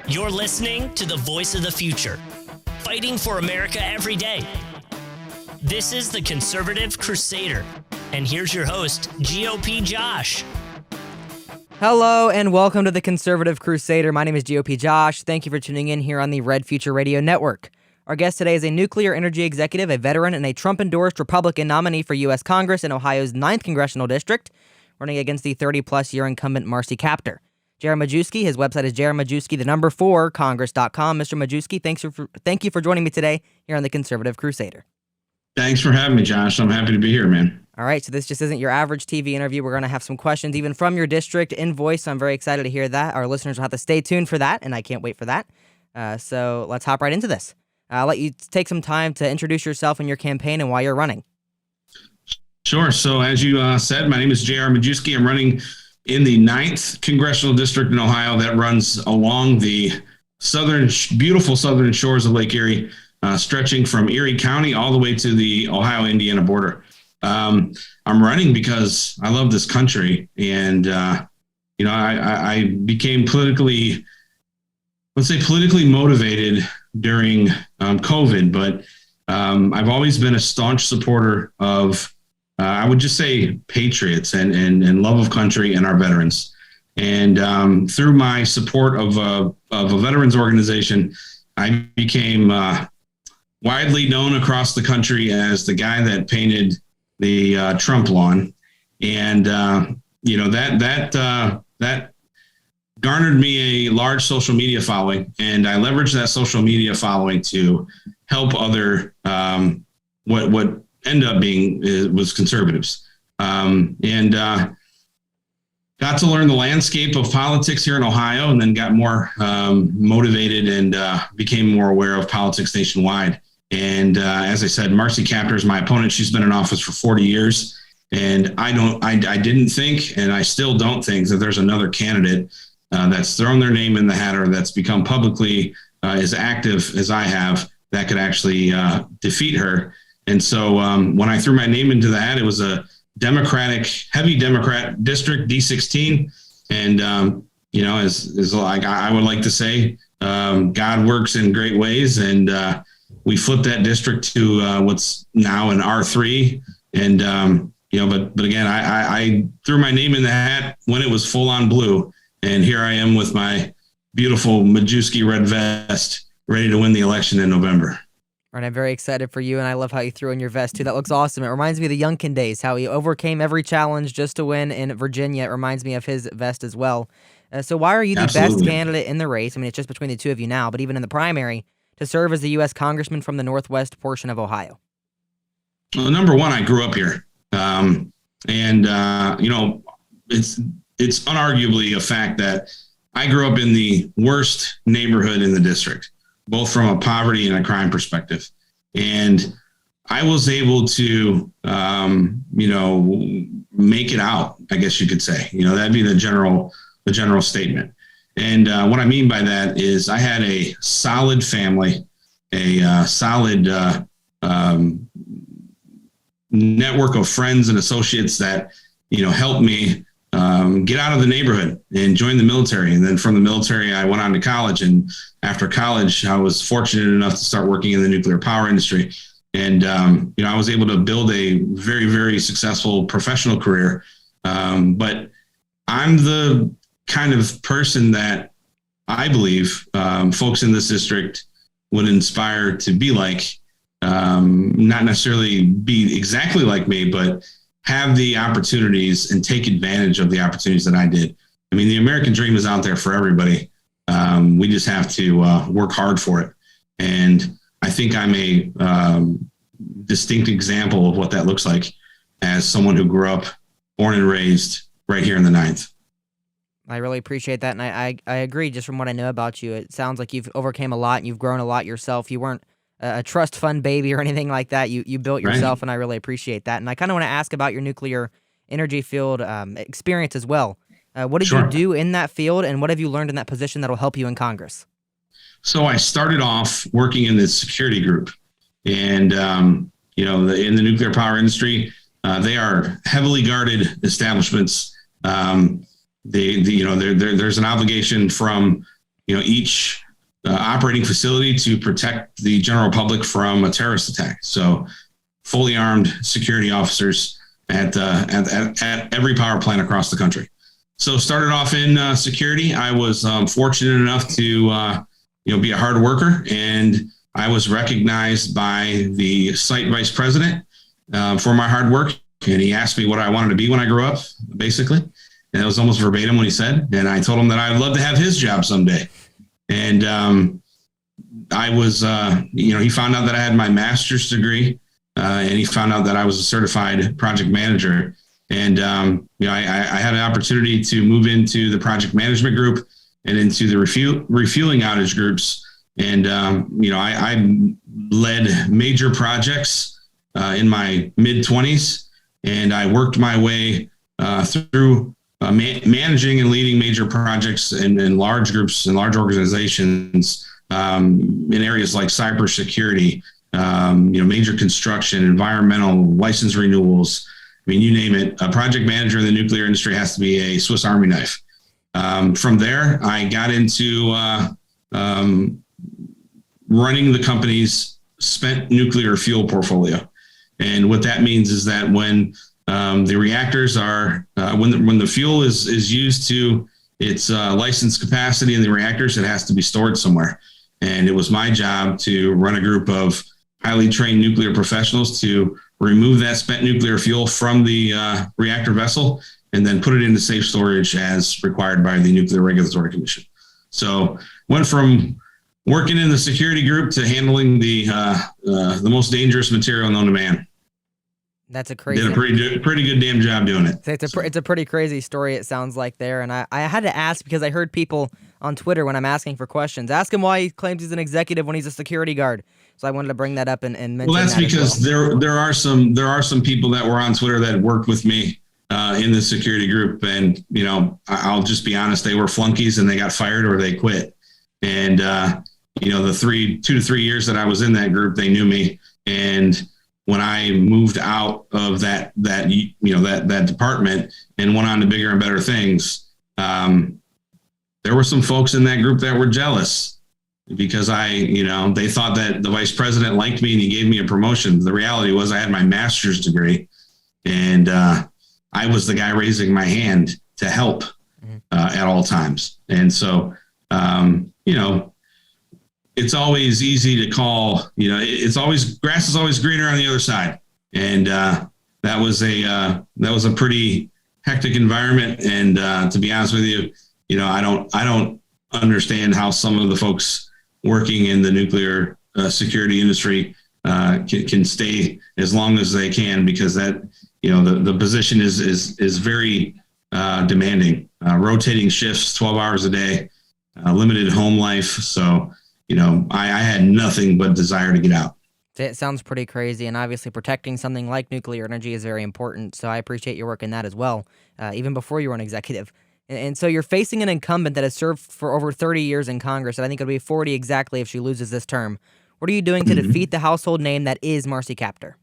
You're listening to the voice of the future, fighting for America every day. This is the Conservative Crusader, and here's your host, GOP Josh. Hello and welcome to the Conservative Crusader. My name is GOP Josh. Thank you for tuning in here on the Red Future Radio Network. Our guest today is a nuclear energy executive, a veteran, and a Trump-endorsed Republican nominee for U.S. Congress in Ohio's 9th Congressional District, running against the 30-plus year incumbent Marcy Kaptur. Jared Majewski, his website is jaredmajewski4congress.com. Mr. Majewski, thank you for joining me today here on the Conservative Crusader. Thanks for having me, Josh. I'm happy to be here, man. All right, so this just isn't your average TV interview. We're going to have some questions even from your district in voice, so I'm very excited to hear that. Our listeners will have to stay tuned for that, and I can't wait for that. So let's hop right into this. I'll let you take some time to introduce yourself and your campaign and why you're running. Sure. So as you said, my name is Jared Majewski. I'm running in the 9th Congressional District in Ohio that runs along the beautiful southern shores of Lake Erie, stretching from Erie County all the way to the Ohio-Indiana border. I'm running because I love this country, and I became politically motivated during COVID, but I've always been a staunch supporter of, I would just say, patriots and love of country and our veterans. And through my support of a veterans organization, I became widely known across the country as the guy that painted the Trump lawn. And, that garnered me a large social media following, and I leveraged that social media following to help other what ended up being was conservatives, and got to learn the landscape of politics here in Ohio, and then got more motivated and became more aware of politics nationwide. And as I said, Marcy Kaptur is my opponent. She's been in office for 40 years, and I didn't think, and I still don't think, that there's another candidate that's thrown their name in the hat or that's become publicly as active as I have that could actually defeat her. And so when I threw my name into the hat, it was a heavy Democrat district, D16. And, as like I would like to say, God works in great ways. And we flipped that district to what's now an R3. And, but again, I threw my name in the hat when it was full on blue. And here I am with my beautiful Majewski red vest, ready to win the election in November. All right, I'm very excited for you, and I love how you threw in your vest, too. That looks awesome. It reminds me of the Youngkin days, how he overcame every challenge just to win in Virginia. It reminds me of his vest as well. So why are you the best candidate in the race? I mean, it's just between the two of you now, but even in the primary, to serve as the U.S. Congressman from the northwest portion of Ohio? Well, number one, I grew up here. It's unarguably a fact that I grew up in the worst neighborhood in the district, both from a poverty and a crime perspective. And I was able to, make it out, I guess you could say. That'd be the general statement. And what I mean by that is I had a solid family, a solid network of friends and associates that, helped me get out of the neighborhood and join the military. And then from the military, I went on to college. And after college, I was fortunate enough to start working in the nuclear power industry. And, I was able to build a very, very successful professional career. But I'm the kind of person that I believe folks in this district would inspire to be like, not necessarily be exactly like me, but have the opportunities and take advantage of the opportunities that I did. I mean, the American dream is out there for everybody. We just have to work hard for it. And I think I'm a distinct example of what that looks like as someone who grew up, born and raised right here in the 9th. I really appreciate that. And I agree just from what I know about you. It sounds like you've overcame a lot and you've grown a lot yourself. You weren't a trust fund baby or anything like that. You built yourself, right. And I really appreciate that. And I kind of want to ask about your nuclear energy field experience as well. What did you do in that field, and what have you learned in that position that will help you in Congress? So I started off working in the security group, and in the nuclear power industry, they are heavily guarded establishments. There's an obligation from each operating facility to protect the general public from a terrorist attack. So fully armed security officers at every power plant across the country. So started off in security. I was fortunate enough to be a hard worker, and I was recognized by the site vice president for my hard work. And he asked me what I wanted to be when I grew up, basically. And it was almost verbatim what he said. And I told him that I'd love to have his job someday. And I was, he found out that I had my master's degree, and he found out that I was a certified project manager. And, I had an opportunity to move into the project management group and into the refueling outage groups. And, I led major projects in my mid-20s, and I worked my way through managing and leading major projects in large groups and large organizations in areas like cybersecurity, major construction, environmental, license renewals. I mean, you name it. A project manager in the nuclear industry has to be a Swiss Army knife. From there, I got into running the company's spent nuclear fuel portfolio. And what that means is that when the reactors are, when the fuel is used to its licensed capacity in the reactors, it has to be stored somewhere. And it was my job to run a group of highly trained nuclear professionals to remove that spent nuclear fuel from the reactor vessel and then put it into safe storage as required by the Nuclear Regulatory Commission. So went from working in the security group to handling the most dangerous material known to man. That's a crazy. Did a pretty good damn job doing it. It's a pretty crazy story, it sounds like there. And I had to ask because I heard people on Twitter when I'm asking for questions, ask him why he claims he's an executive when he's a security guard. So I wanted to bring that up and mention. Well, that's that because there are some people that were on Twitter that worked with me in the security group, and I'll just be honest, they were flunkies and they got fired or they quit. And the 2 to 3 years that I was in that group, they knew me. And when I moved out of that department and went on to bigger and better things, there were some folks in that group that were jealous because they thought that the vice president liked me and he gave me a promotion. The reality was I had my master's degree, and I was the guy raising my hand to help at all times. And so, it's always easy to call, grass is always greener on the other side. And that was a pretty hectic environment. And to be honest with you, I don't understand how some of the folks working in the nuclear security industry can stay as long as they can, because that, the position is very demanding, rotating shifts, 12 hours a day, limited home life. So, I had nothing but desire to get out. It sounds pretty crazy, and obviously protecting something like nuclear energy is very important. So I appreciate your work in that as well, even before you were an executive. And so you're facing an incumbent that has served for over 30 years in Congress, and I think it'll be 40 exactly if she loses this term. What are you doing to defeat the household name that is Marcy Kaptur?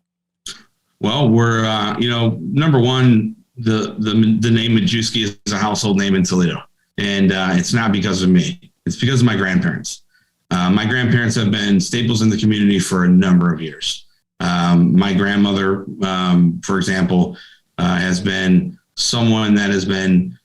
Well, we're, number one, the name Majewski is a household name in Toledo, and it's not because of me. It's because of my grandparents. My grandparents have been staples in the community for a number of years. My grandmother, for example, has been someone that has been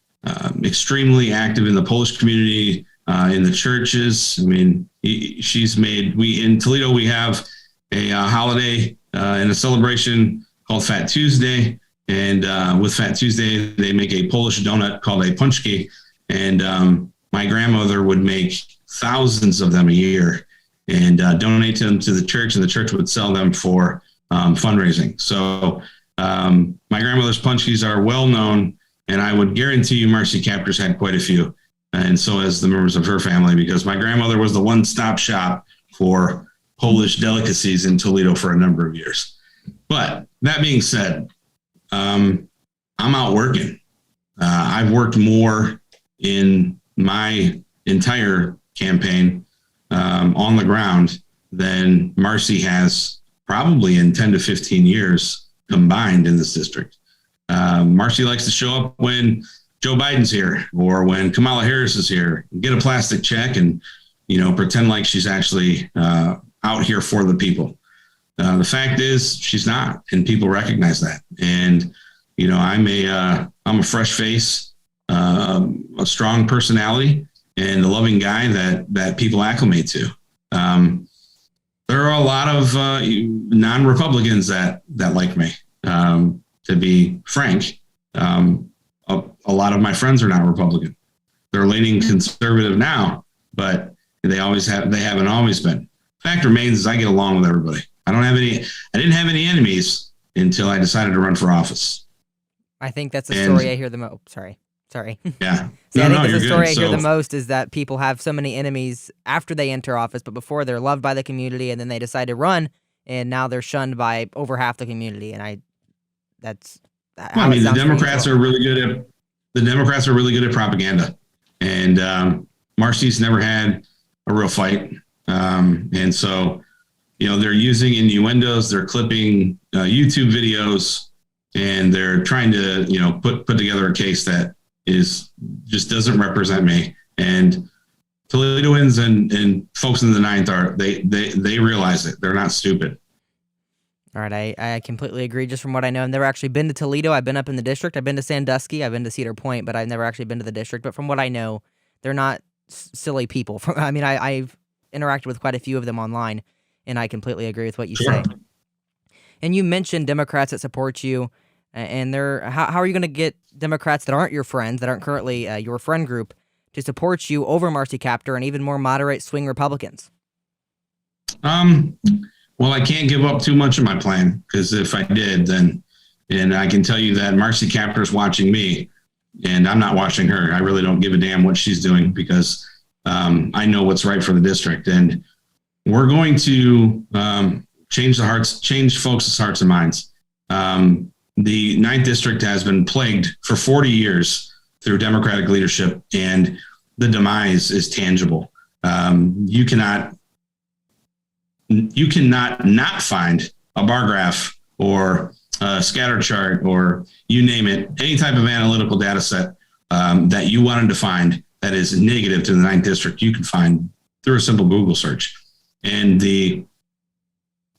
extremely active in the Polish community, in the churches. I mean, in Toledo, we have a holiday and a celebration called Fat Tuesday. And with Fat Tuesday, they make a Polish donut called a punchki. And my grandmother would make thousands of them a year and donate them to the church, and the church would sell them for fundraising. So my grandmother's punchkis are well known, and I would guarantee you Marcy Kaptur's had quite a few, and so has the members of her family, because my grandmother was the one-stop shop for Polish delicacies in Toledo for a number of years. But that being said, I'm out working. I've worked more in my entire campaign on the ground than Marcy has probably in 10 to 15 years combined in this district. Marcy likes to show up when Joe Biden's here or when Kamala Harris is here, get a plastic check and, pretend like she's actually out here for the people. The fact is she's not, and people recognize that. And, I'm a fresh face, a strong personality, and a loving guy that people acclimate to. There are a lot of non-Republicans that like me. To be frank, a lot of my friends are not Republican. They're leaning conservative now, but they haven't always been. Fact remains is I get along with everybody. I didn't have any enemies until I decided to run for office. I think that's the story I hear the most. Sorry. Yeah. See, I think that's the story I hear the most is that people have so many enemies after they enter office, but before they're loved by the community, and then they decide to run, and now they're shunned by over half the community. And the Democrats are really good at propaganda, and Marcy's never had a real fight, and so they're using innuendos, they're clipping YouTube videos, and they're trying to put together a case that just doesn't represent me. And Toledoans and folks in the ninth they realize it. They're not stupid. All right, I completely agree. Just from what I know, I've never actually been to Toledo. I've been up in the district. I've been to Sandusky. I've been to Cedar Point, but I've never actually been to the district. But from what I know, they're not silly people. I've interacted with quite a few of them online, and I completely agree with what you say. And you mentioned Democrats that support you, and how are you going to get Democrats that aren't your friends, that aren't currently your friend group, to support you over Marcy Kaptur and even more moderate swing Republicans? Well, I can't give up too much of my plan, because if I did, and I can tell you that Marcy Kaptur is watching me, and I'm not watching her. I really don't give a damn what she's doing, because I know what's right for the district, and we're going to change folks' hearts and minds. The 9th District has been plagued for 40 years through Democratic leadership, and the demise is tangible. You cannot not find a bar graph or a scatter chart or you name it, any type of analytical data set that you wanted to find that is negative to the 9th District, you can find through a simple Google search. And the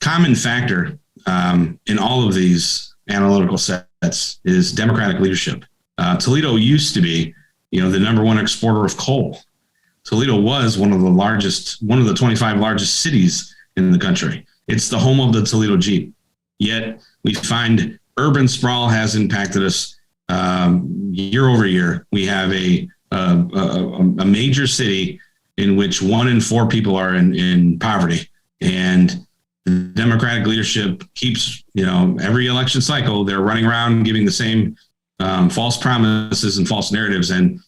common factor in all of these analytical sets is Democratic leadership. Toledo used to be, the number one exporter of coal. Toledo was one of the 25 largest cities in the country. It's the home of the Toledo Jeep. Yet we find urban sprawl has impacted us year over year. We have a major city in which 1 in 4 people are in poverty, and the Democratic leadership keeps, every election cycle, they're running around giving the same false promises and false narratives, and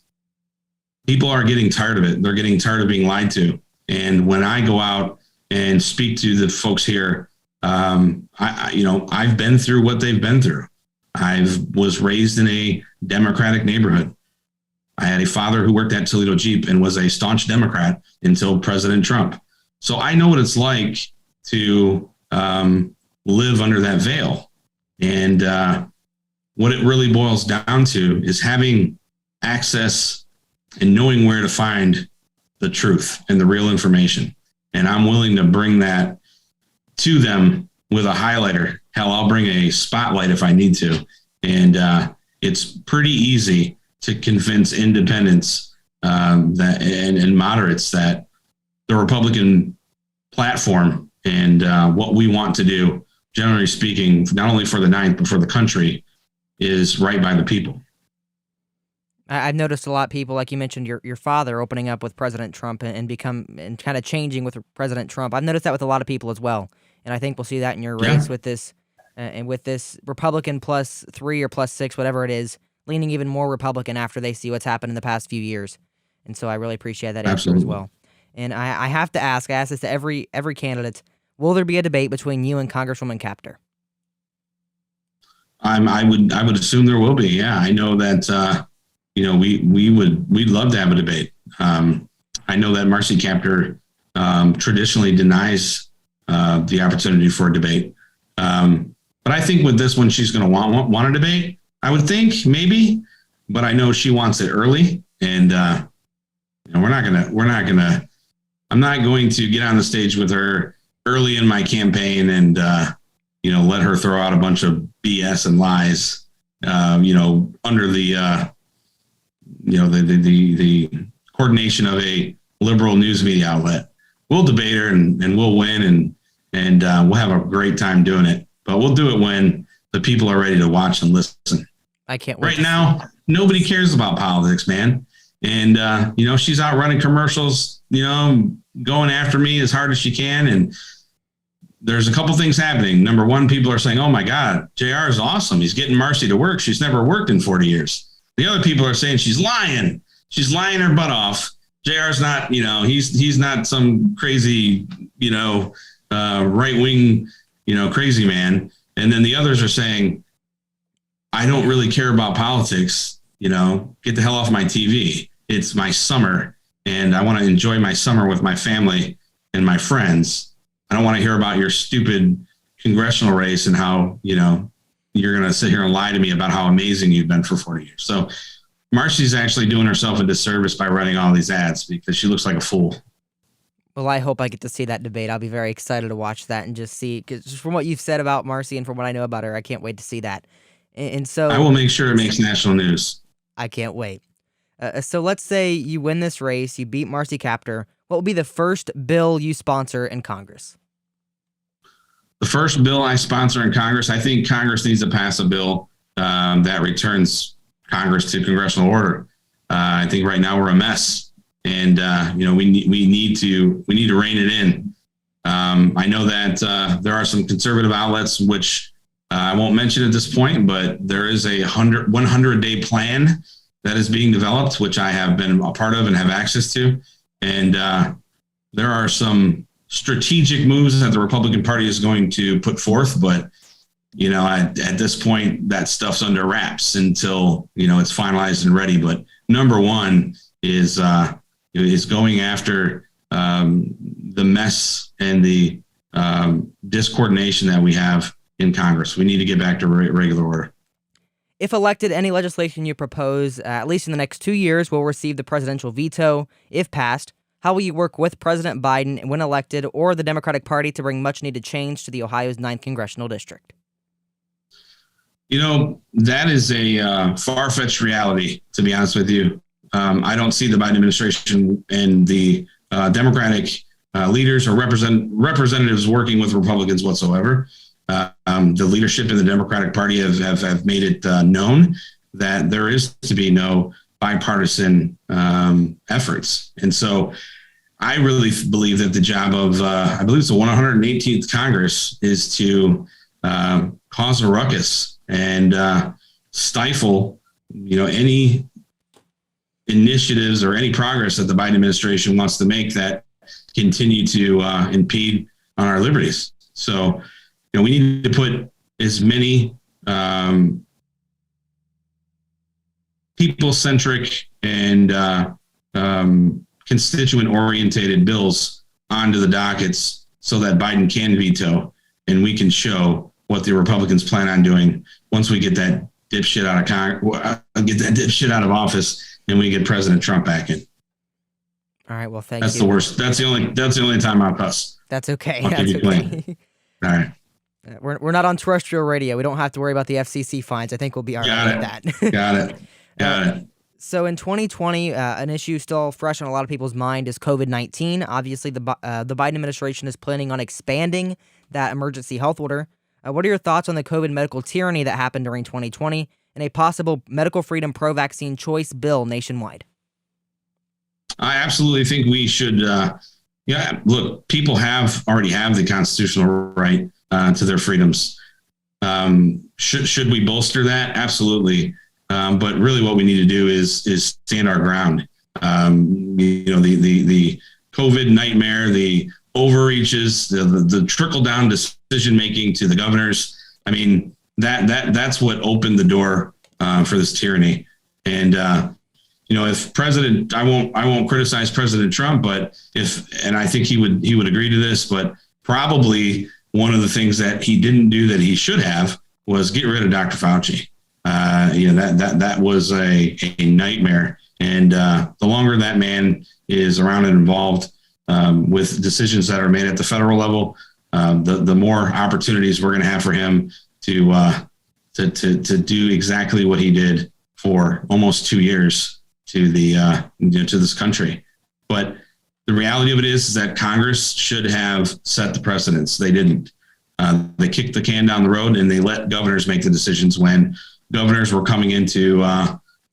people are getting tired of it. They're getting tired of being lied to. And when I go out and speak to the folks here, I've been through what they've been through. I was raised in a Democratic neighborhood. I had a father who worked at Toledo Jeep and was a staunch Democrat until President Trump. So I know what it's like to live under that veil. And what it really boils down to is having access and knowing where to find the truth and the real information. And I'm willing to bring that to them with a highlighter. Hell, I'll bring a spotlight if I need to. And it's pretty easy to convince independents and moderates that the Republican platform and what we want to do, generally speaking, not only for the 9th, but for the country, is right by the people. I've noticed a lot of people, like you mentioned, your father opening up with President Trump and kind of changing with President Trump. I've noticed that with a lot of people as well, and I think we'll see that in your race with this and with this Republican +3 or +6, whatever it is, leaning even more Republican after they see what's happened in the past few years. And so I really appreciate that answer as well. And I have to ask, I ask this to every candidate: will there be a debate between you and Congresswoman Kaptur? I would assume there will be. Yeah, I know that. We'd love to have a debate. I know that Marcy Kaptur traditionally denies the opportunity for a debate. But I think with this one, she's going to want a debate. I would think maybe, but I know she wants it early, and I'm not going to get on the stage with her early in my campaign and let her throw out a bunch of BS and lies, under the the coordination of a liberal news media outlet. We'll debate her and we'll win and we'll have a great time doing it. But we'll do it when the people are ready to watch and listen. I can't wait. Right now, nobody cares about politics, man. And, she's out running commercials, going after me as hard as she can. And there's a couple things happening. Number one, people are saying, oh, my God, JR is awesome. He's getting Marcy to work. She's never worked in 40 years. The other people are saying she's lying. She's lying her butt off. JR's not, he's not some crazy, right-wing, crazy man. And then the others are saying, I don't really care about politics, get the hell off my TV. It's my summer and I want to enjoy my summer with my family and my friends. I don't want to hear about your stupid congressional race and how, you're going to sit here and lie to me about how amazing you've been for 40 years. So Marcy's actually doing herself a disservice by running all these ads because she looks like a fool. Well, I hope I get to see that debate. I'll be very excited to watch that and just see, because from what you've said about Marcy and from what I know about her, I can't wait to see that. And so I will make sure it makes national news. I can't wait. So let's say you win this race, you beat Marcy Kaptur. What will be the first bill you sponsor in Congress? The first bill I sponsor in Congress, I think Congress needs to pass a bill that returns Congress to congressional order. I think right now we're a mess, and we need to rein it in. I know that there are some conservative outlets which I won't mention at this point, but there is a 100-day plan that is being developed, which I have been a part of and have access to, and there are some strategic moves that the Republican Party is going to put forth, but at this point, that stuff's under wraps until it's finalized and ready. But number one is going after the mess and the discoordination that we have in Congress. We need to get back to regular order. If elected, any legislation you propose, at least in the next 2 years, will receive the presidential veto. If passed, how will you work with President Biden when elected or the Democratic Party to bring much-needed change to the Ohio's 9th Congressional District? That is a far-fetched reality, to be honest with you. I don't see the Biden administration and the Democratic leaders or representatives working with Republicans whatsoever. The leadership in the Democratic Party have made it known that there is to be no bipartisan efforts. And so I really believe that the job of, I believe it's the 118th Congress, is to cause a ruckus and stifle, any initiatives or any progress that the Biden administration wants to make that continue to impede on our liberties. So, we need to put as many people-centric and constituent-orientated bills onto the dockets so that Biden can veto and we can show what the Republicans plan on doing once we get that dipshit out of office and we get President Trump back in. All right. Well, thank you. That's the worst. That's the only time I'll cuss. That's okay. That's okay. All right. We're not on terrestrial radio. We don't have to worry about the FCC fines. I think we'll be all right with that. Got it. So in 2020, an issue still fresh on a lot of people's mind is COVID-19. Obviously, the Biden administration is planning on expanding that emergency health order. What are your thoughts on the COVID medical tyranny that happened during 2020 and a possible medical freedom pro-vaccine choice bill nationwide? I absolutely think we should. Look, people already have the constitutional right to their freedoms. Should we bolster that? Absolutely. But really what we need to do is stand our ground. The COVID nightmare, the overreaches, the trickle down decision making to the governors. I mean, that's what opened the door for this tyranny. And if President, I won't criticize President Trump, but and I think he would agree to this, but probably one of the things that he didn't do that he should have was get rid of Dr. Fauci. that was a nightmare. And the longer that man is around and involved with decisions that are made at the federal level, the more opportunities we're going to have for him to do exactly what he did for almost 2 years to to this country. But the reality of it is that Congress should have set the precedents. They didn't. They kicked the can down the road, and they let governors make the decisions when governors were coming into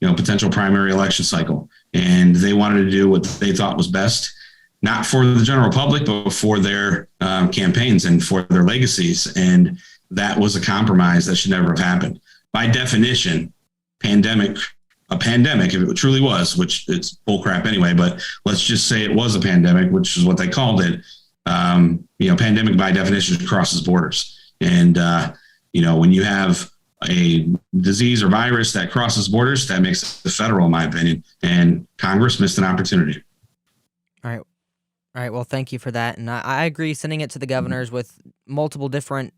potential primary election cycle, and they wanted to do what they thought was best, not for the general public, but for their campaigns and for their legacies. And that was a compromise that should never have happened. By definition, a pandemic, if it truly was, which it's bullcrap anyway, but let's just say it was a pandemic, which is what they called it. Pandemic by definition crosses borders. And, when you have a disease or virus that crosses borders, that makes it federal, in my opinion, and Congress missed an opportunity. All right. Well, thank you for that. And I agree, sending it to the governors with multiple different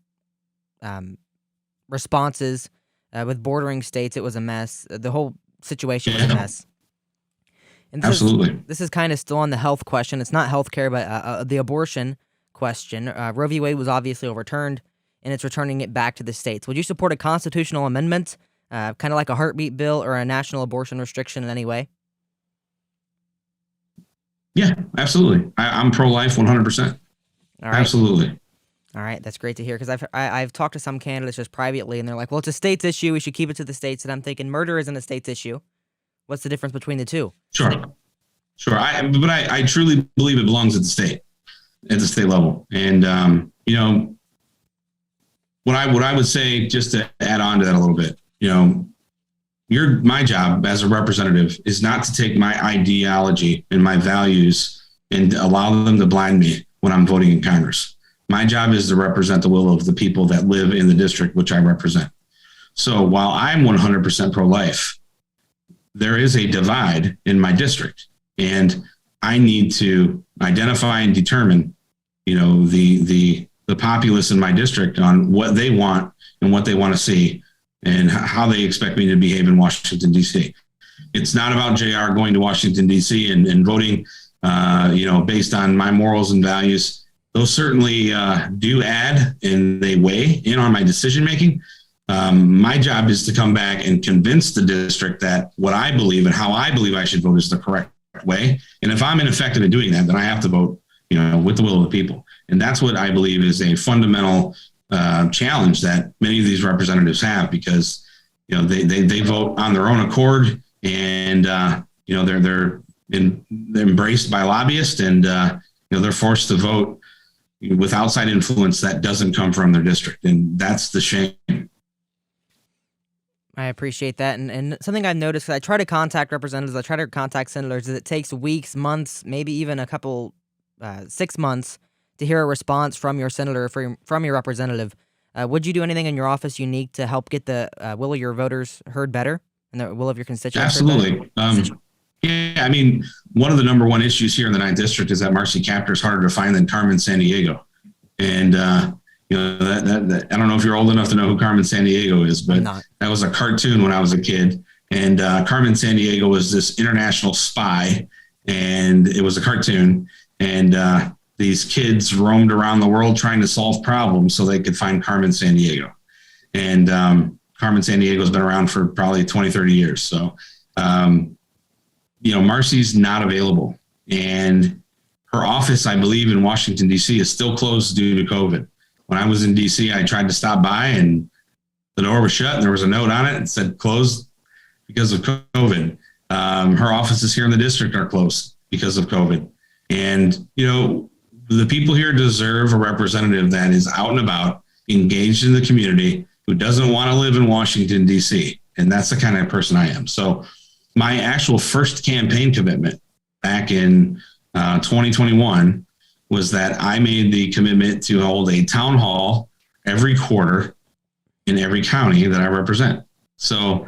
responses with bordering states, it was a mess. The whole situation was a mess. And this is kind of still on the health question. It's not healthcare, but the abortion question. Roe v. Wade was obviously overturned, and it's returning it back to the states. Would you support a constitutional amendment, kind of like a heartbeat bill or a national abortion restriction in any way? Yeah, absolutely. I'm pro-life 100%. All right. Absolutely. All right, that's great to hear, because I've talked to some candidates just privately, and they're like, well, it's a state's issue. We should keep it to the states. And I'm thinking, murder isn't a state's issue. What's the difference between the two? Sure. I truly believe it belongs at the state level. And, what I would say, just to add on to that a little bit, my job as a representative is not to take my ideology and my values and allow them to blind me when I'm voting in Congress. My job is to represent the will of the people that live in the district which I represent. So while I'm 100% pro-life, there is a divide in my district, and I need to identify and determine, the populace in my district on what they want and what they want to see and how they expect me to behave in Washington, D.C. It's not about JR going to Washington, D.C. and voting, based on my morals and values. Those certainly do add, and they weigh in on my decision-making. My job is to come back and convince the district that what I believe and how I believe I should vote is the correct way. And if I'm ineffective in doing that, then I have to vote, with the will of the people. And that's what I believe is a fundamental challenge that many of these representatives have, because, they vote on their own accord, and, they're embraced by lobbyists, and, they're forced to vote with outside influence that doesn't come from their district. And that's the shame. I appreciate that. And something I've noticed, 'cause I try to contact representatives, I try to contact senators, is it takes weeks, months, maybe even a couple, 6 months to hear a response from your senator, from your representative. Would you do anything in your office unique to help get the will of your voters heard better and the will of your constituents heard better? Absolutely. One of the number one issues here in the 9th District is that Marcy Captor is harder to find than Carmen Sandiego. And, that I don't know if you're old enough to know who Carmen Sandiego is, but that was a cartoon when I was a kid. And Carmen Sandiego was this international spy, and it was a cartoon. And these kids roamed around the world trying to solve problems so they could find Carmen Sandiego. And Carmen Sandiego has been around for probably 20, 30 years. So, Marcy's not available. And her office, I believe, in Washington, D.C. is still closed due to COVID. When I was in D.C., I tried to stop by, and the door was shut, and there was a note on it that said closed because of COVID. Her offices here in the district are closed because of COVID. And, the people here deserve a representative that is out and about, engaged in the community, who doesn't want to live in Washington, D.C. And that's the kind of person I am. So my actual first campaign commitment back in 2021 was that I made the commitment to hold a town hall every quarter in every county that I represent. So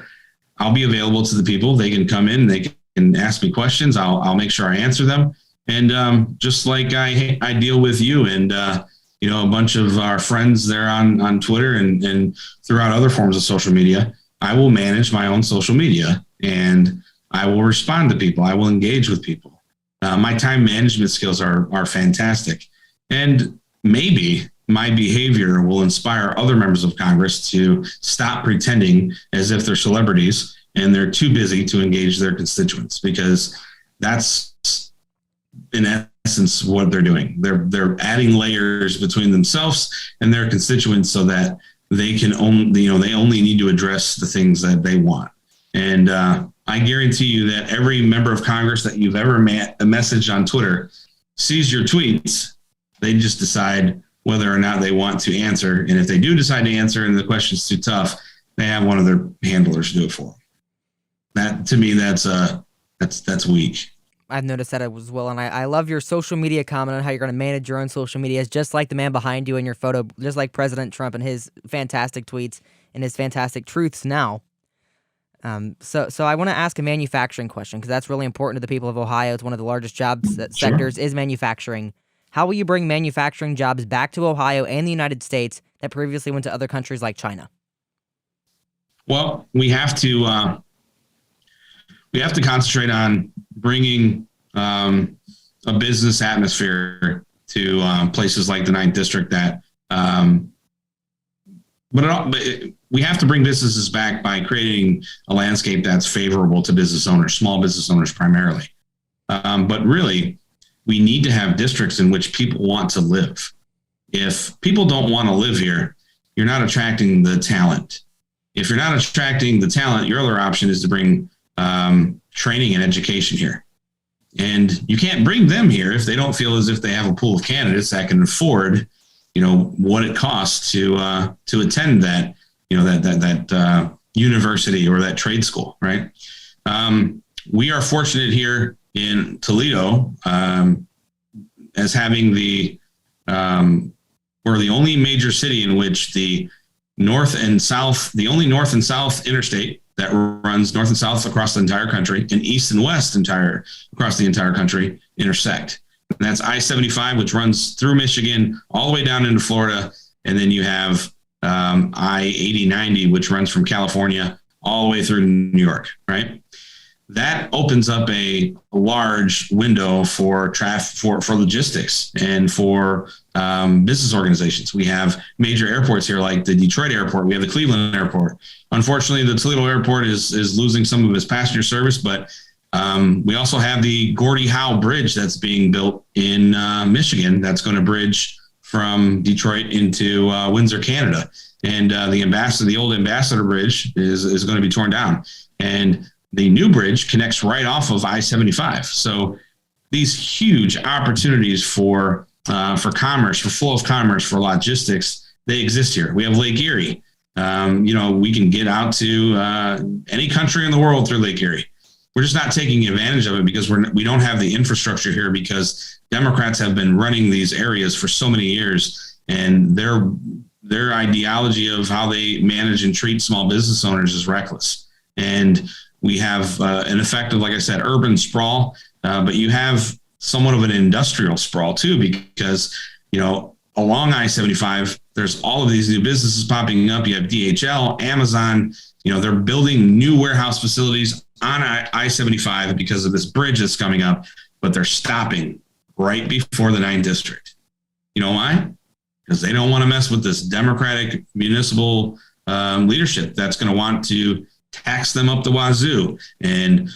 I'll be available to the people. They can come in, they can ask me questions. I'll make sure I answer them. And just like I deal with you and, a bunch of our friends there on Twitter and throughout other forms of social media, I will manage my own social media and I will respond to people. I will engage with people. My time management skills are fantastic. And maybe my behavior will inspire other members of Congress to stop pretending as if they're celebrities and they're too busy to engage their constituents, because that's in essence what they're doing. They're adding layers between themselves and their constituents so that they can only, they only need to address the things that they want. And I guarantee you that every member of Congress that you've ever messaged on Twitter sees your tweets. They just decide whether or not they want to answer. And if they do decide to answer and the question's too tough, they have one of their handlers do it for them. That, to me, that's weak. I've noticed that as well, and I love your social media comment on how you're going to manage your own social media. It's just like the man behind you in your photo, just like President Trump and his fantastic tweets and his fantastic truths now. So I want to ask a manufacturing question, because that's really important to the people of Ohio. It's one of the largest jobs sectors is manufacturing. How will you bring manufacturing jobs back to Ohio and the United States that previously went to other countries like China? Well, we have to concentrate on bringing a business atmosphere to places like the 9th District. But we have to bring businesses back by creating a landscape that's favorable to business owners, small business owners primarily. But really, we need to have districts in which people want to live. If people don't want to live here, you're not attracting the talent. If you're not attracting the talent, your other option is to bring training and education here. And you can't bring them here if they don't feel as if they have a pool of candidates that can afford, what it costs to attend that, that university or that trade school, right? We are fortunate here in Toledo as having we're the only major city in which the only north and south interstate that runs north and south across the entire country and east and west across the entire country intersect. And that's I-75, which runs through Michigan all the way down into Florida. And then you have I-80-90, which runs from California all the way through New York, right? That opens up a large window for logistics and for business organizations. We have major airports here, like the Detroit airport. We have the Cleveland airport. Unfortunately, the Toledo airport is losing some of its passenger service, but we also have the Gordie Howe Bridge that's being built in Michigan. That's going to bridge from Detroit into Windsor, Canada. And the old Ambassador Bridge is going to be torn down. And the new bridge connects right off of I-75. So these huge opportunities for commerce, for flow of commerce, for logistics, they exist here. We have Lake Erie. We can get out to any country in the world through Lake Erie. We're just not taking advantage of it because we don't have the infrastructure here, because Democrats have been running these areas for so many years, and their ideology of how they manage and treat small business owners is reckless. And we have an effective, like I said, urban sprawl, but you have somewhat of an industrial sprawl too, because, along I-75, there's all of these new businesses popping up. You have DHL, Amazon, they're building new warehouse facilities on I-75 because of this bridge that's coming up, but they're stopping right before the 9th District. You know why? Because they don't want to mess with this Democratic municipal leadership that's going to want to tax them up the wazoo and,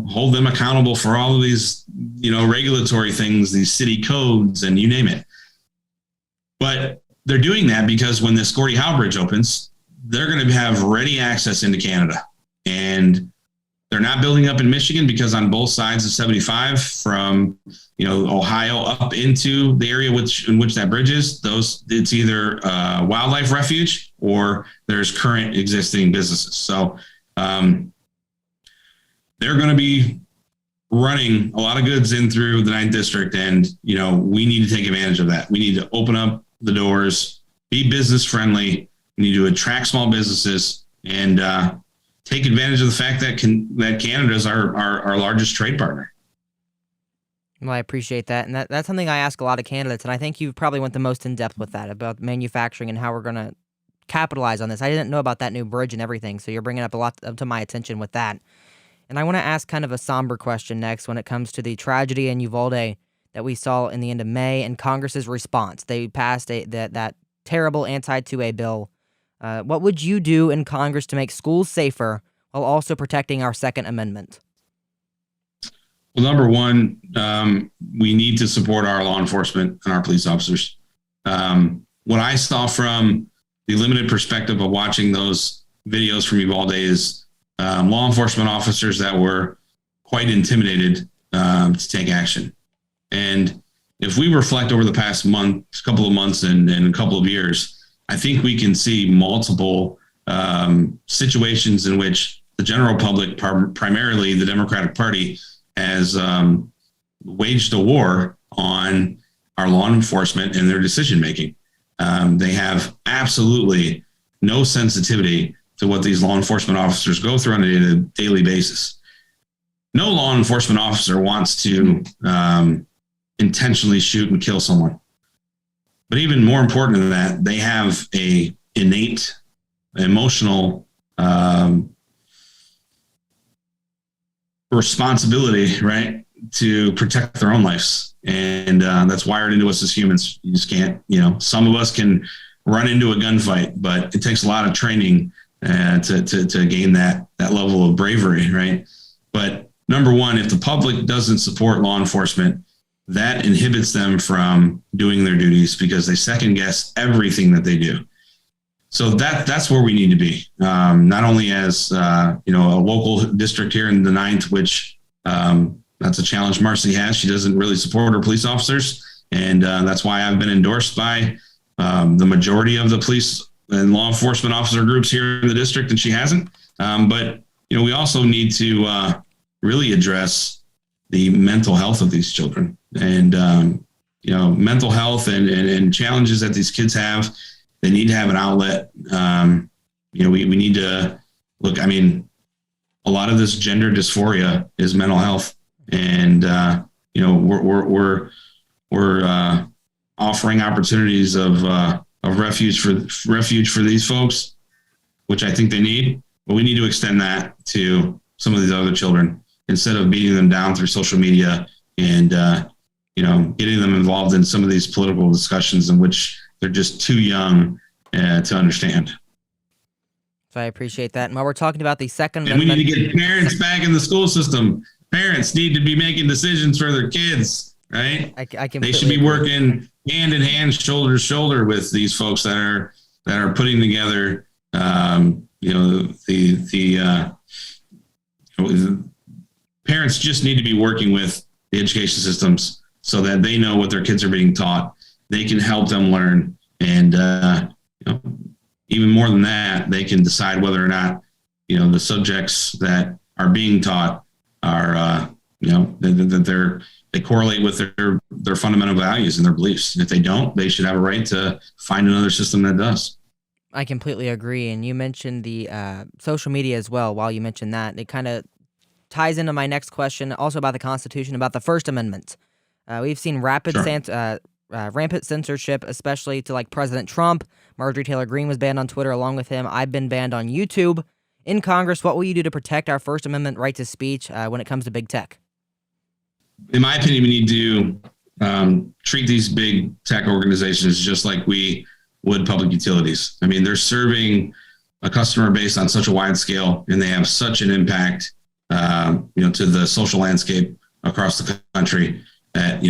hold them accountable for all of these, regulatory things, these city codes, and you name it. But they're doing that because when this Gordie Howe Bridge opens, they're going to have ready access into Canada. And they're not building up in Michigan because on both sides of 75 from, Ohio up into the area in which that bridge is, it's either wildlife refuge or there's current existing businesses. So they're going to be running a lot of goods in through the 9th District. And, we need to take advantage of that. We need to open up the doors, be business friendly. We need to attract small businesses and take advantage of the fact that Canada is our largest trade partner. Well, I appreciate that. And that's something I ask a lot of candidates. And I think you probably went the most in depth with that about manufacturing and how we're going to capitalize on this. I didn't know about that new bridge and everything, so you're bringing up a lot up to my attention with that. And I want to ask kind of a somber question next when it comes to the tragedy in Uvalde that we saw in the end of May and Congress's response. They passed that terrible anti-2A bill. What would you do in Congress to make schools safer while also protecting our Second Amendment? Well, number one, we need to support our law enforcement and our police officers. What I saw from the limited perspective of watching those videos from Uvalde is law enforcement officers that were quite intimidated to take action. And if we reflect over the past couple of months and a couple of years, I think we can see multiple situations in which the general public, primarily the Democratic Party, has waged a war on our law enforcement and their decision making. They have absolutely no sensitivity to what these law enforcement officers go through on a daily basis. No law enforcement officer wants to intentionally shoot and kill someone. But even more important than that, they have a innate emotional responsibility, right, to protect their own lives. And that's wired into us as humans. You just can't, some of us can run into a gunfight, but it takes a lot of training to gain that level of bravery, right? But number one, if the public doesn't support law enforcement, that inhibits them from doing their duties because they second guess everything that they do. So that's where we need to be. Not only as a local district here in the 9th, which that's a challenge Marcy has. She doesn't really support her police officers, and that's why I've been endorsed by the majority of the police and law enforcement officer groups here in the district, and she hasn't. But we also need to really address the mental health of these children, and mental health and challenges that these kids have. They need to have an outlet. We need to look. I mean, a lot of this gender dysphoria is mental health, and we're offering opportunities of refuge for these folks, which I think they need. But we need to extend that to some of these other children instead of beating them down through social media and getting them involved in some of these political discussions in which they're just too young to understand. So I appreciate that. And while we're talking about the Second Amendment, we need to get parents back back in the school system. Parents need to be making decisions for their kids, right? They should be working hand in hand, shoulder to shoulder with these folks that are putting together, parents just need to be working with the education systems so that they know what their kids are being taught. They can help them learn. And, even more than that, they can decide whether or not, the subjects that are being taught are, that they correlate with their fundamental values and their beliefs. And if they don't, they should have a right to find another system that does. I completely agree. And you mentioned the social media as well. While you mentioned that, it kind of ties into my next question, also about the Constitution, about the First Amendment. We've seen rampant censorship, especially to like President Trump. Marjorie Taylor Greene was banned on Twitter along with him. I've been banned on YouTube. In Congress, what will you do to protect our First Amendment right to speech when it comes to big tech? In my opinion, we need to treat these big tech organizations just like we would public utilities. I mean, they're serving a customer base on such a wide scale, and they have such an impact, to the social landscape across the country that,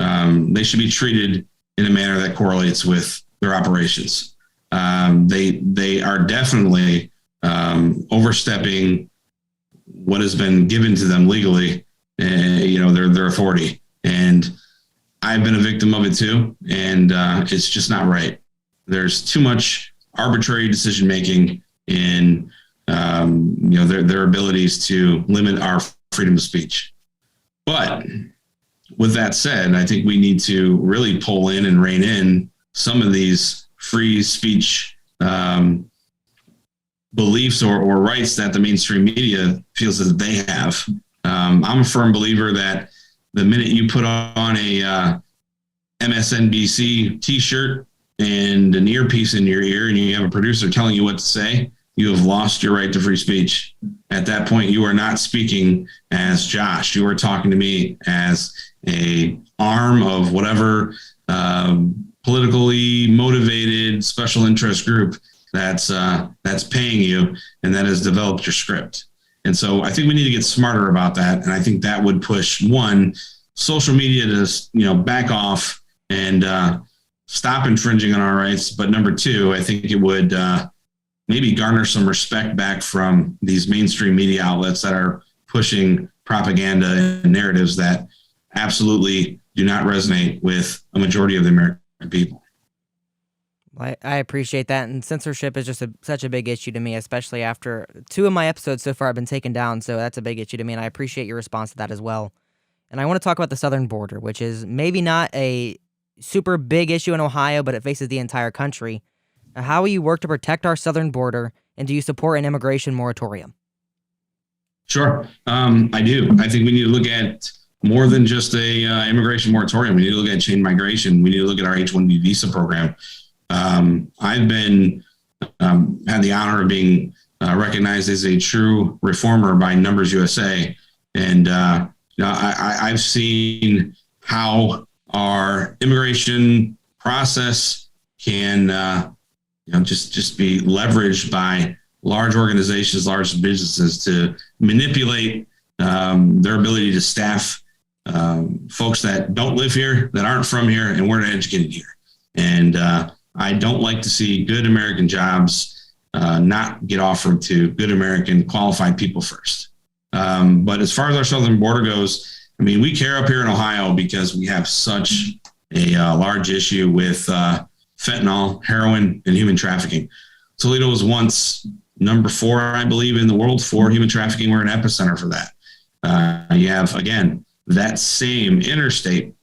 they should be treated in a manner that correlates with their operations. They are definitely overstepping what has been given to them legally, their authority. And I've been a victim of it too, and it's just not right. There's too much arbitrary decision making in their abilities to limit our freedom of speech. But with that said, I think we need to really pull in and rein in some of these free speech beliefs or rights that the mainstream media feels that they have. I'm a firm believer that the minute you put on a MSNBC t-shirt and an earpiece in your ear and you have a producer telling you what to say, you have lost your right to free speech. At that point, you are not speaking as Josh. You are talking to me as a arm of whatever politically motivated special interest group that's paying you and that has developed your script. And so I think we need to get smarter about that. And I think that would push, one, social media to, back off and stop infringing on our rights. But number two, I think it would maybe garner some respect back from these mainstream media outlets that are pushing propaganda and narratives that absolutely do not resonate with a majority of the American people. I appreciate that, and censorship is just such a big issue to me, especially after 2 of my episodes so far have been taken down, so that's a big issue to me, and I appreciate your response to that as well. And I want to talk about the southern border, which is maybe not a super big issue in Ohio, but it faces the entire country. How will you work to protect our southern border, and do you support an immigration moratorium? Sure, I do. I think we need to look at more than just a immigration moratorium. We need to look at chain migration. We need to look at our H-1B visa program. I've been had the honor of being recognized as a true reformer by Numbers USA, and I've seen how our immigration process can just be leveraged by large organizations, large businesses to manipulate their ability to staff folks that don't live here, that aren't from here, and weren't educated here. And I don't like to see good American jobs not get offered to good American qualified people first. But as far as our southern border goes, I mean, we care up here in Ohio because we have such a large issue with fentanyl, heroin, and human trafficking. Toledo was once number 4, I believe, in the world for human trafficking. We're an epicenter for that. You have, again, that same interstate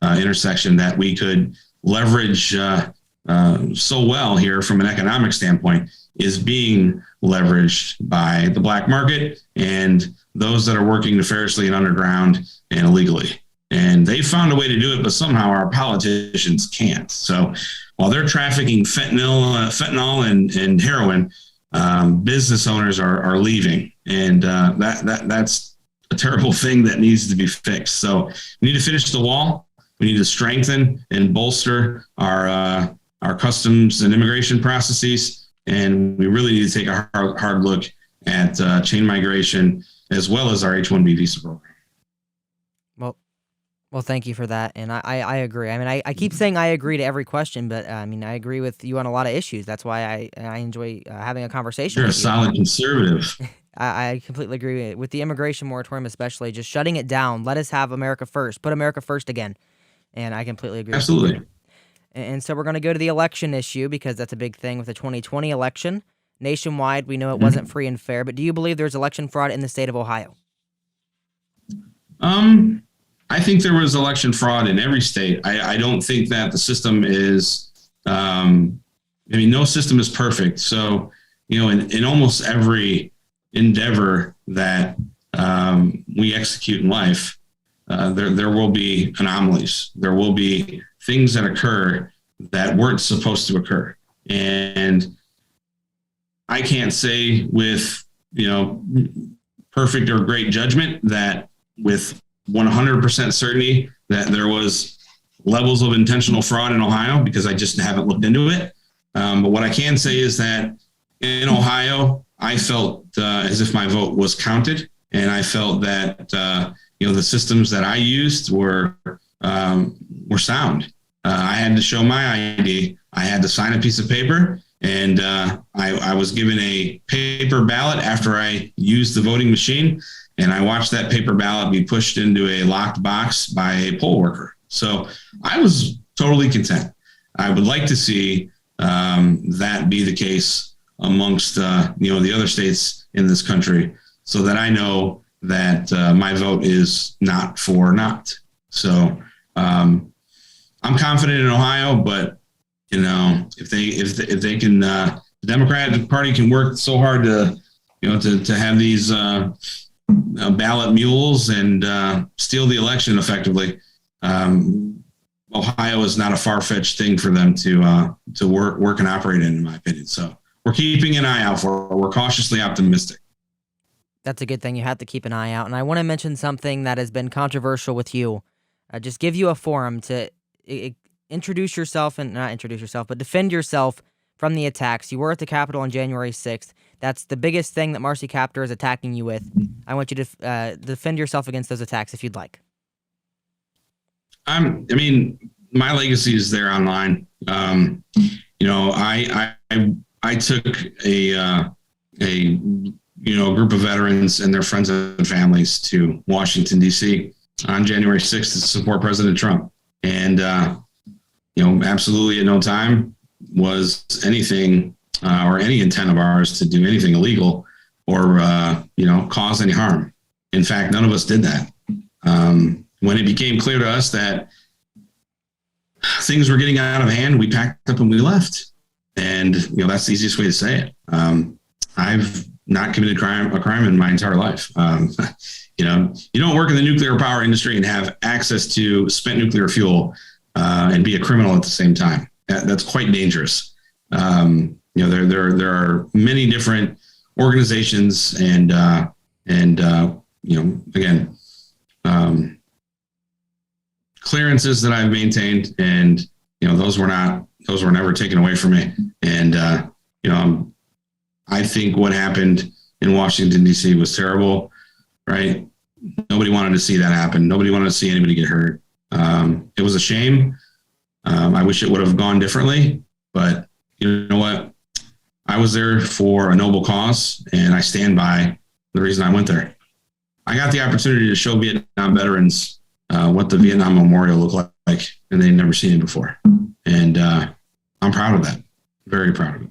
intersection that we could leverage so well here from an economic standpoint is being leveraged by the black market and those that are working nefariously and underground and illegally. And they found a way to do it, but somehow our politicians can't. So while they're trafficking fentanyl and heroin, business owners are leaving, and that's a terrible thing that needs to be fixed. So we need to finish the wall. We need to strengthen and bolster our customs and immigration processes, and we really need to take a hard look at chain migration as well as our H-1B visa program. Well, thank you for that, and I agree. I mean, I keep saying I agree to every question, but I mean, I agree with you on a lot of issues. That's why I enjoy having a conversation. You're with a solid conservative. I completely agree with the immigration moratorium, especially just shutting it down. Let us have America first. Put America first again, and I completely agree. Absolutely. And so we're going to go to the election issue because that's a big thing with the 2020 election. Nationwide, we know it wasn't free and fair, but do you believe there's election fraud in the state of Ohio? I think there was election fraud in every state. I don't think that the system is, no system is perfect. So, in almost every endeavor that we execute in life, there will be anomalies. There will be things that occur that weren't supposed to occur. And I can't say with, perfect or great judgment that with 100% certainty that there was levels of intentional fraud in Ohio, because I just haven't looked into it. But what I can say is that in Ohio, I felt as if my vote was counted, and I felt that the systems that I used were sound. I had to show my ID. I had to sign a piece of paper, and I was given a paper ballot after I used the voting machine. And I watched that paper ballot be pushed into a locked box by a poll worker. So I was totally content. I would like to see that be the case amongst the other states in this country, so that I know that my vote is not for naught. So I'm confident in Ohio, but if they can, the Democratic Party can work so hard to have these ballot mules and steal the election effectively. Ohio is not a far-fetched thing for them to work and operate in my opinion. So we're keeping an eye out for it. We're cautiously optimistic. That's a good thing. You have to keep an eye out. And I want to mention something that has been controversial with you. Just give you a forum to introduce yourself, and not introduce yourself, but defend yourself from the attacks. You were at the Capitol on January 6th. That's the biggest thing that Marcy Captor is attacking you with. I want you to defend yourself against those attacks if you'd like. I mean, my legacy is there online. I took a group of veterans and their friends and families to Washington, D.C. on January 6th to support President Trump. And, absolutely at no time was anything or any intent of ours to do anything illegal or, cause any harm. In fact, none of us did that. When it became clear to us that things were getting out of hand, we packed up and we left. And, that's the easiest way to say it. I've not committed a crime in my entire life. You don't work in the nuclear power industry and have access to spent nuclear fuel and be a criminal at the same time. That's quite dangerous. There are many different organizations and clearances that I've maintained, and those were never taken away from me. And I think what happened in Washington, D.C. was terrible, right? Nobody wanted to see that happen. Nobody wanted to see anybody get hurt. It was a shame. I wish it would have gone differently, but you know what? I was there for a noble cause, and I stand by the reason I went there. I got the opportunity to show Vietnam veterans what the Vietnam Memorial looked like, and they'd never seen it before. And I'm proud of that. Very proud of it.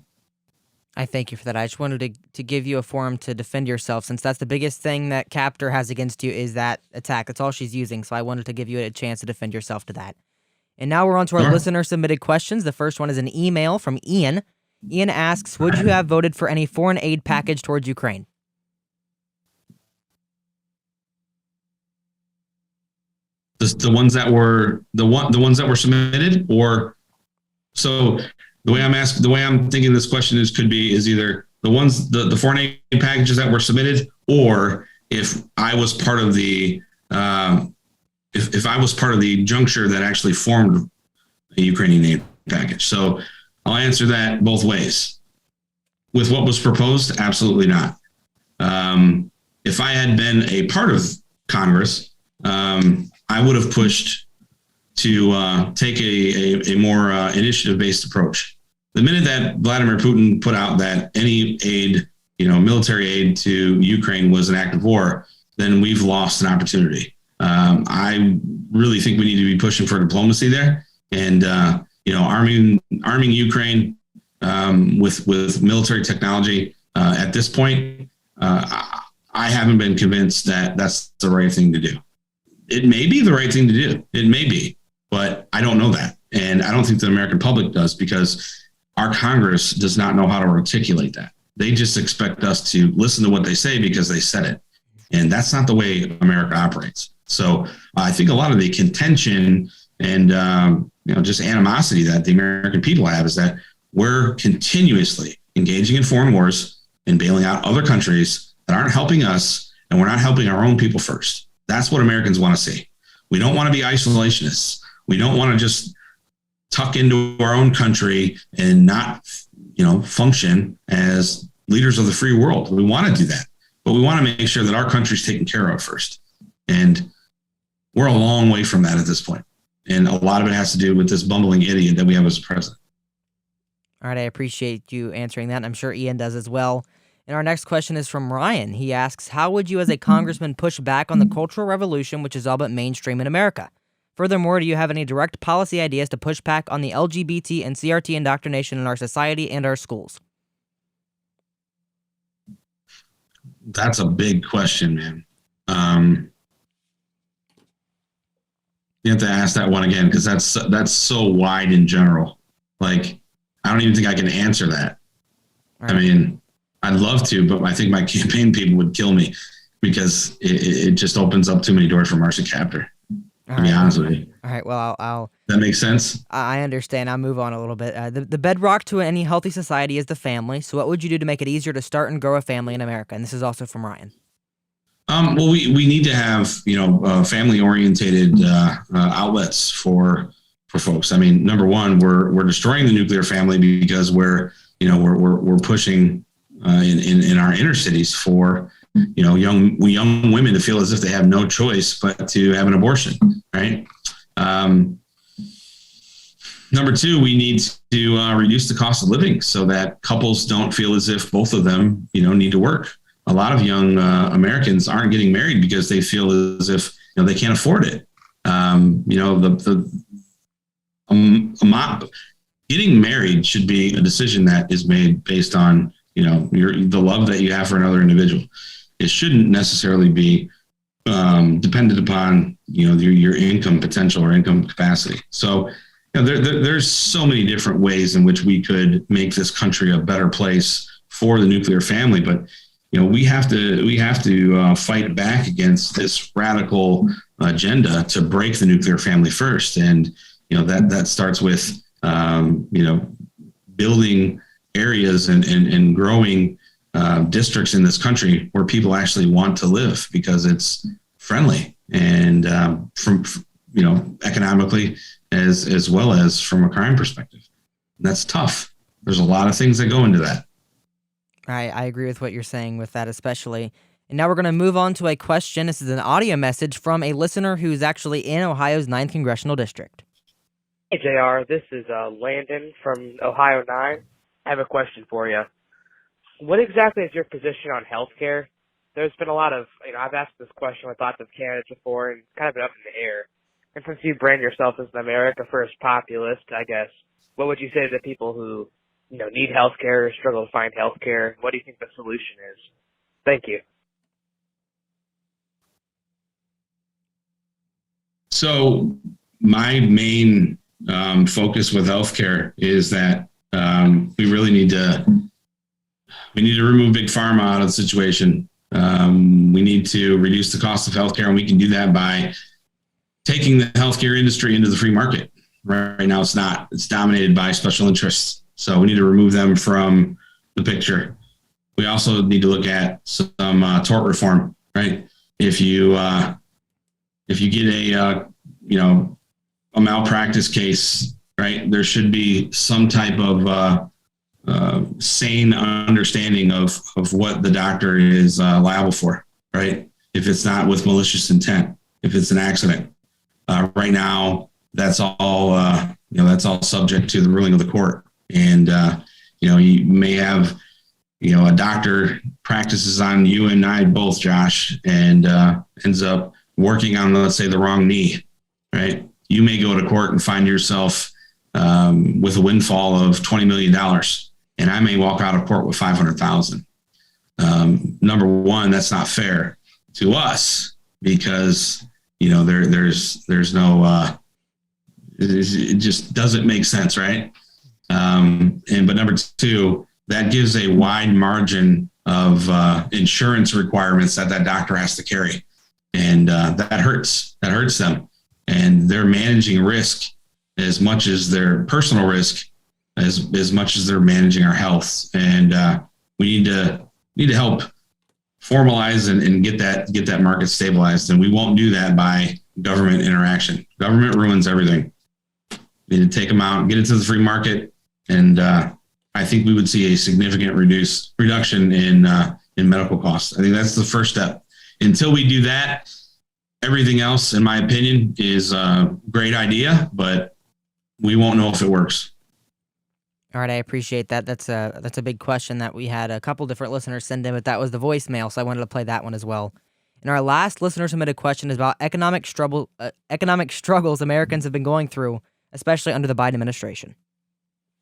I thank you for that. I just wanted to give you a forum to defend yourself, since that's the biggest thing that Captor has against you is that attack. That's all she's using, so I wanted to give you a chance to defend yourself to that. And now we're on to our listener-submitted questions. The first one is an email from Ian. Ian asks, would you have voted for any foreign aid package towards Ukraine? The ones that were submitted, or so the way I'm thinking this question is either the foreign aid packages that were submitted, or if I was part of the if I was part of the juncture that actually formed a Ukrainian aid package. So I'll answer that both ways. With what was proposed, absolutely not. If I had been a part of Congress, I would have pushed to take a more initiative-based approach. The minute that Vladimir Putin put out that any aid, military aid to Ukraine was an act of war, then we've lost an opportunity. I really think we need to be pushing for diplomacy there, and arming Ukraine with military technology. At this point, I haven't been convinced that that's the right thing to do. It may be the right thing to do. It may be, but I don't know that. And I don't think the American public does, because our Congress does not know how to articulate that. They just expect us to listen to what they say because they said it. And that's not the way America operates. So I think a lot of the contention and just animosity that the American people have is that we're continuously engaging in foreign wars and bailing out other countries that aren't helping us, and we're not helping our own people first. That's what Americans want to see. We don't want to be isolationists. We don't want to just tuck into our own country and not, function as leaders of the free world. We want to do that, but we want to make sure that our country's taken care of first. And we're a long way from that at this point. And a lot of it has to do with this bumbling idiot that we have as president. All right, I appreciate you answering that, and I'm sure Ian does as well. And our next question is from Ryan. He asks, how would you as a congressman push back on the Cultural Revolution, which is all but mainstream in America? Furthermore, do you have any direct policy ideas to push back on the LGBT and CRT indoctrination in our society and our schools? That's a big question, man. You have to ask that one again, because that's so wide in general. Like, I don't even think I can answer that. Right. I mean, I'd love to, but I think my campaign people would kill me, because it just opens up too many doors for Marcy Captor, to be honest with you. All right. Well, I'll That makes sense. I understand. I'll move on a little bit. The bedrock to any healthy society is the family. So, what would you do to make it easier to start and grow a family in America? And this is also from Ryan. Well, we need to have family orientated outlets for folks. I mean, number one, we're destroying the nuclear family because we're pushing in our inner cities for young women to feel as if they have no choice but to have an abortion, right? Number two, we need to reduce the cost of living so that couples don't feel as if both of them need to work. A lot of young Americans aren't getting married because they feel as if they can't afford it. Getting married should be a decision that is made based on the love that you have for another individual. It shouldn't necessarily be dependent upon your income potential or income capacity. So there's so many different ways in which we could make this country a better place for the nuclear family, but we have to fight back against this radical agenda to break the nuclear family first, and that starts with building areas and growing districts in this country where people actually want to live because it's friendly and from economically as well as from a crime perspective. And that's tough. There's a lot of things that go into that. I agree with what you're saying with that, especially. And now we're going to move on to a question. This is an audio message from a listener who's actually in Ohio's 9th Congressional District. Hey, JR. This is Landon from Ohio 9. I have a question for you. What exactly is your position on healthcare? There's been a lot of, I've asked this question with lots of candidates before, and it's kind of been up in the air. And since you brand yourself as an America First populist, I guess, what would you say to the people who need health care or struggle to find health care? What do you think the solution is? Thank you. So my main focus with healthcare is that we really need to remove big pharma out of the situation. We need to reduce the cost of healthcare, and we can do that by taking the healthcare industry into the free market. Right now, it's not. It's dominated by special interests. So we need to remove them from the picture. We also need to look at some tort reform, right? If you get a malpractice case, right, there should be some type of sane understanding of what the doctor is liable for, right? If it's not with malicious intent, if it's an accident. Right now, that's all subject to the ruling of the court. And, you may have, a doctor practices on you and I both, Josh, and ends up working on, let's say, the wrong knee, right? You may go to court and find yourself with a windfall of $20 million, and I may walk out of court with $500,000. Number one, that's not fair to us because, there's no, it just doesn't make sense, right? But number two, that gives a wide margin of insurance requirements that doctor has to carry. And that hurts them. And they're managing risk as much as their personal risk, as much as they're managing our health. And we need to help formalize and get that market stabilized. And we won't do that by government interaction. Government ruins everything. We need to take them out, get into the free market. And I think we would see a significant reduction in medical costs. I think that's the first step. Until we do that, everything else, in my opinion, is a great idea, but we won't know if it works. All right, I appreciate that. That's a big question that we had a couple different listeners send in, but that was the voicemail, so I wanted to play that one as well. And our last listener submitted question is about economic struggles Americans have been going through, especially under the Biden administration.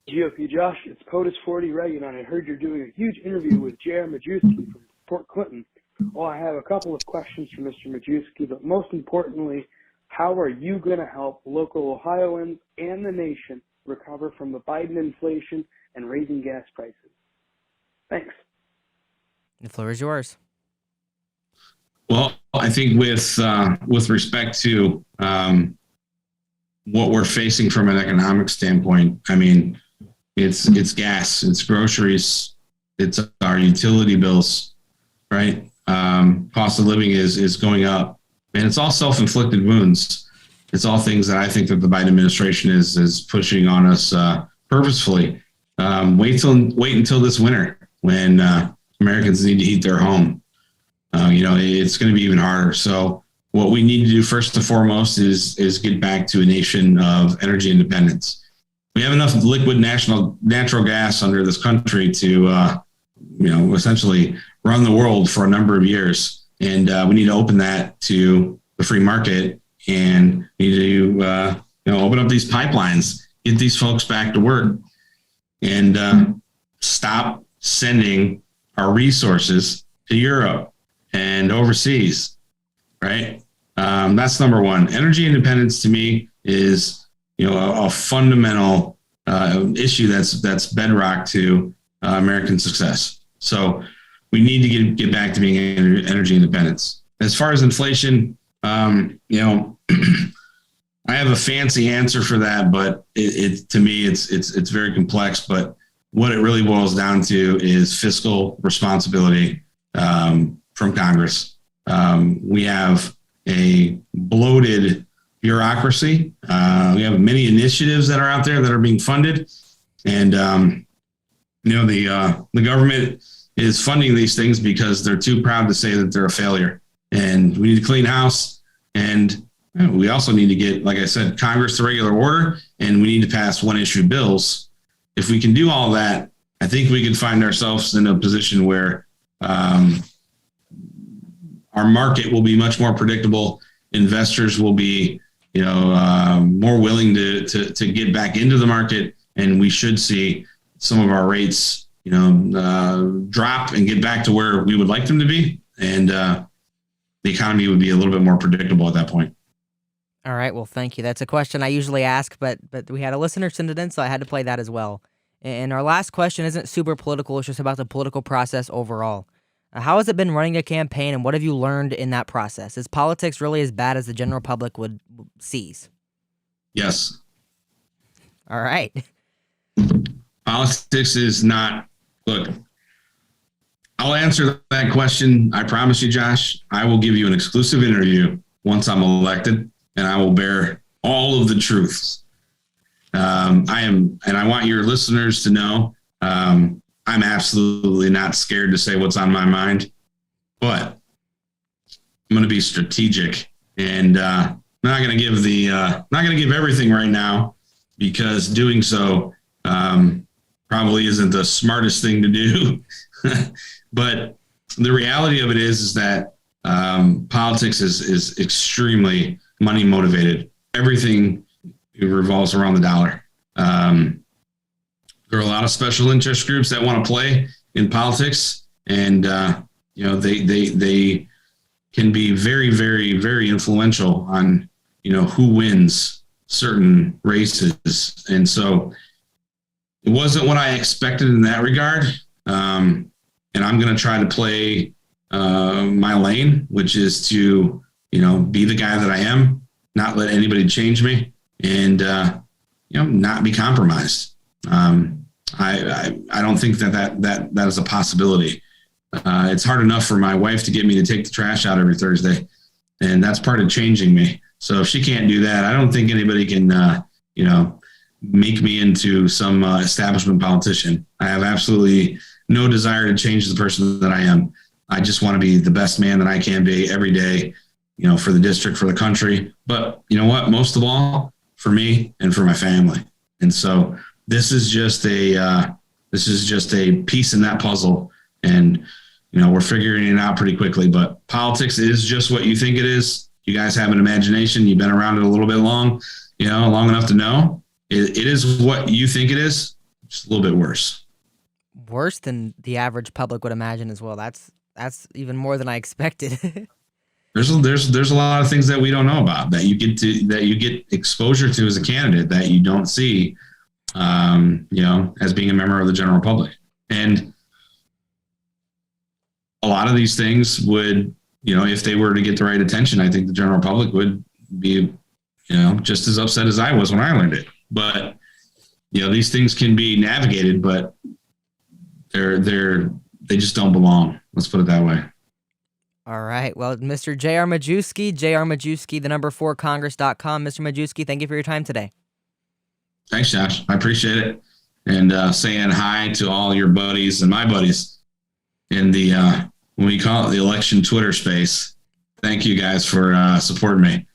GOP Josh, it's POTUS 40 Reagan, and I heard you're doing a huge interview with J.R. Majewski from Fort Clinton. Well, I have a couple of questions for Mr. Majewski, but most importantly, how are you going to help local Ohioans and the nation recover from the Biden inflation and raising gas prices? Thanks. The floor is yours. Well, I think with respect to what we're facing from an economic standpoint, I mean, it's gas, it's groceries, it's our utility bills, right? Cost of living is going up, and it's all self-inflicted wounds. It's all things that I think that the Biden administration is pushing on us purposefully. Wait until this winter when Americans need to heat their home. It's going to be even harder. So what we need to do first and foremost is get back to a nation of energy independence. We have enough liquid natural gas under this country to, essentially run the world for a number of years. And we need to open that to the free market and need to, open up these pipelines, get these folks back to work, and stop sending our resources to Europe and overseas, right? That's number one. Energy independence to me is, a fundamental issue that's bedrock to American success. So we need to get back to being energy independence. As far as inflation, I have a fancy answer for that, but to me, it's very complex. But what it really boils down to is fiscal responsibility from Congress. We have a bloated bureaucracy. We have many initiatives that are out there that are being funded, and the government is funding these things because they're too proud to say that they're a failure. And we need to clean house, and we also need to get, like I said, Congress to regular order, and we need to pass one-issue bills. If we can do all that, I think we can find ourselves in a position where our market will be much more predictable. Investors will be, more willing to get back into the market, and we should see some of our rates, drop and get back to where we would like them to be, and the economy would be a little bit more predictable at that point. All right. Well, thank you. That's a question I usually ask, but we had a listener send it in, so I had to play that as well. And our last question isn't super political. It's just about the political process overall. How has it been running a campaign, and what have you learned in that process? Is politics really as bad as the general public would sees? Yes. All right. Politics is not, look, I'll answer that question. I promise you, Josh, I will give you an exclusive interview once I'm elected, and I will bear all of the truths. And I want your listeners to know, I'm absolutely not scared to say what's on my mind, but I'm going to be strategic, and not going to give everything right now, because doing so probably isn't the smartest thing to do. But the reality of it is that politics is extremely money motivated. Everything revolves around the dollar. There are a lot of special interest groups that want to play in politics, and they can be very, very, very influential on who wins certain races. And so it wasn't what I expected in that regard. And I'm going to try to play my lane, which is to be the guy that I am, not let anybody change me, and not be compromised. I don't think that is a possibility. It's hard enough for my wife to get me to take the trash out every Thursday, and that's part of changing me. So if she can't do that, I don't think anybody can, make me into some establishment politician. I have absolutely no desire to change the person that I am. I just want to be the best man that I can be every day, for the district, for the country. But you know what? Most of all, for me and for my family. And so this is just a piece in that puzzle, and we're figuring it out pretty quickly. But politics is just what you think it is. You guys have an imagination. You've been around it a little bit long enough to know it is what you think it is, just a little bit worse. Worse than the average public would imagine as well. That's even more than I expected. There's a lot of things that we don't know about that you get exposure to as a candidate that you don't see, as being a member of the general public. And a lot of these things would, if they were to get the right attention, I think the general public would be just as upset as I was when I learned it. But, these things can be navigated, but they just don't belong. Let's put it that way. All right. Well, Mr. J.R. Majewski, J.R. Majewski, the number 4 Congress.com. Mr. Majewski, thank you for your time today. Thanks, Josh. I appreciate it. And saying hi to all your buddies and my buddies in the, when we call it the election Twitter space. Thank you guys for supporting me.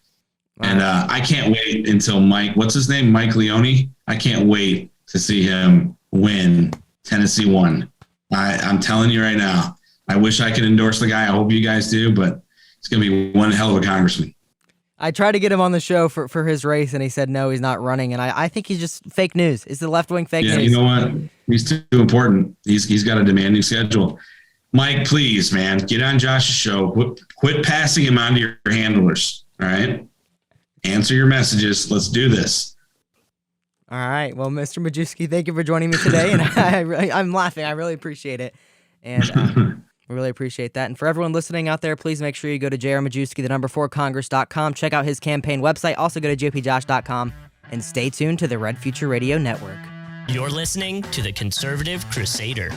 And I can't wait until what's his name? Mike Leone. I can't wait to see him win Tennessee 1. I'm telling you right now, I wish I could endorse the guy. I hope you guys do, but it's going to be one hell of a congressman. I tried to get him on the show for his race, and he said no, he's not running. And I think he's just fake news. It's the left-wing fake news. Yeah, you know what? He's too important. He's got a demanding schedule. Mike, please, man, get on Josh's show. Quit passing him on to your handlers, all right? Answer your messages. Let's do this. All right. Well, Mr. Majewski, thank you for joining me today. And I'm laughing. I really appreciate it. And we really appreciate that. And for everyone listening out there, please make sure you go to J.R. Majewski, the number 4 Congress.com. Check out his campaign website. Also go to jpjosh.com. And stay tuned to the Red Future Radio Network. You're listening to the Conservative Crusader.